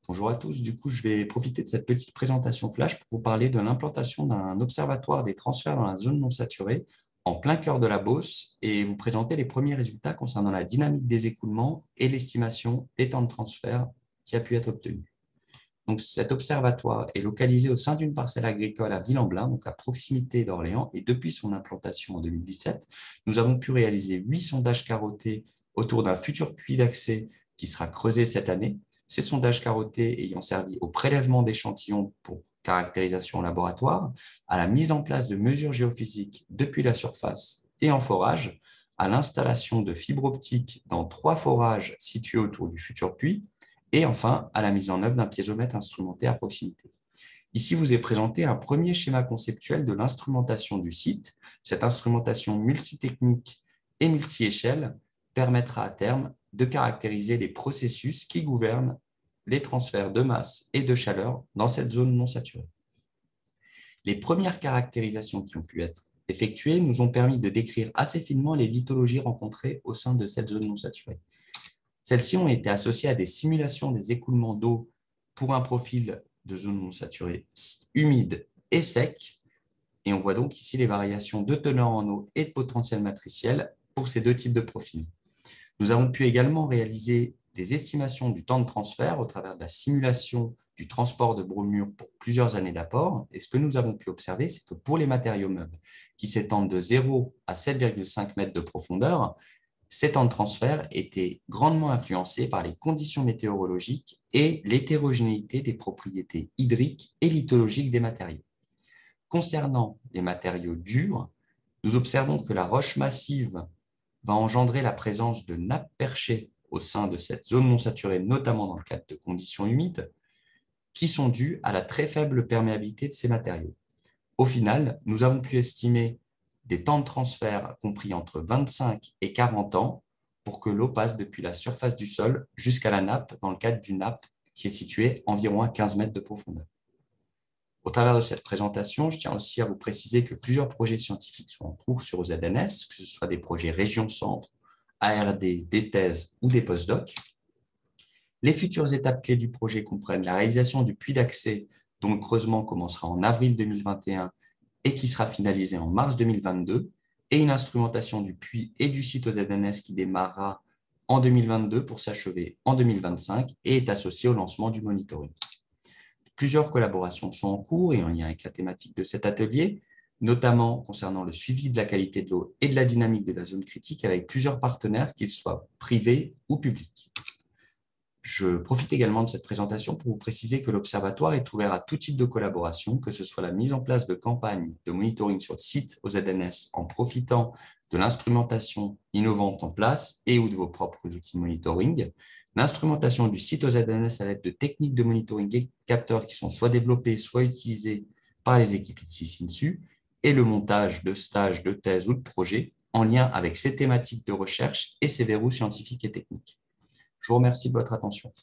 Bonjour à tous. Du coup, je vais profiter de cette petite présentation flash pour vous parler de l'implantation d'un observatoire des transferts dans la zone non saturée en plein cœur de la Beauce et vous présenter les premiers résultats concernant la dynamique des écoulements et l'estimation des temps de transfert qui a pu être obtenue. Donc, cet observatoire est localisé au sein d'une parcelle agricole à Ville-en-Blain, donc à proximité d'Orléans, et depuis son implantation en 2017, nous avons pu réaliser 8 sondages carottés autour d'un futur puits d'accès qui sera creusé cette année. Ces sondages carottés ayant servi au prélèvement d'échantillons pour caractérisation en laboratoire, à la mise en place de mesures géophysiques depuis la surface et en forage, à l'installation de fibres optiques dans 3 forages situés autour du futur puits, et enfin à la mise en œuvre d'un piézomètre instrumenté à proximité. Ici, vous est présenté un premier schéma conceptuel de l'instrumentation du site. Cette instrumentation multitechnique et multi-échelle permettra à terme de caractériser les processus qui gouvernent les transferts de masse et de chaleur dans cette zone non saturée. Les premières caractérisations qui ont pu être effectuées nous ont permis de décrire assez finement les lithologies rencontrées au sein de cette zone non saturée. Celles-ci ont été associées à des simulations des écoulements d'eau pour un profil de zone non saturée humide et sec. Et on voit donc ici les variations de teneur en eau et de potentiel matriciel pour ces deux types de profils. Nous avons pu également réaliser des estimations du temps de transfert au travers de la simulation du transport de bromure pour plusieurs années d'apport. Et ce que nous avons pu observer, c'est que pour les matériaux meubles qui s'étendent de 0 à 7,5 mètres de profondeur, ces temps de transfert étaient grandement influencés par les conditions météorologiques et l'hétérogénéité des propriétés hydriques et lithologiques des matériaux. Concernant les matériaux durs, nous observons que la roche massive va engendrer la présence de nappes perchées au sein de cette zone non saturée, notamment dans le cadre de conditions humides, qui sont dues à la très faible perméabilité de ces matériaux. Au final, nous avons pu estimer des temps de transfert compris entre 25 et 40 ans pour que l'eau passe depuis la surface du sol jusqu'à la nappe dans le cadre d'une nappe qui est située environ à 15 mètres de profondeur. Au travers de cette présentation, je tiens aussi à vous préciser que plusieurs projets scientifiques sont en cours sur OZNS, que ce soit des projets région centre, ARD, des thèses ou des postdocs. Les futures étapes clés du projet comprennent la réalisation du puits d'accès dont le creusement commencera en avril 2021 et qui sera finalisé en mars 2022, et une instrumentation du puits et du site OZNS qui démarrera en 2022 pour s'achever en 2025 et est associée au lancement du monitoring. Plusieurs collaborations sont en cours et en lien avec la thématique de cet atelier, notamment concernant le suivi de la qualité de l'eau et de la dynamique de la zone critique avec plusieurs partenaires, qu'ils soient privés ou publics. Je profite également de cette présentation pour vous préciser que l'Observatoire est ouvert à tout type de collaboration, que ce soit la mise en place de campagnes de monitoring sur le site OZNS en profitant de l'instrumentation innovante en place et ou de vos propres outils de monitoring, l'instrumentation du site OZNS à l'aide de techniques de monitoring et capteurs qui sont soit développés, soit utilisés par les équipes ITSI INSU, et le montage de stages, de thèses ou de projets en lien avec ces thématiques de recherche et ces verrous scientifiques et techniques. Je vous remercie de votre attention.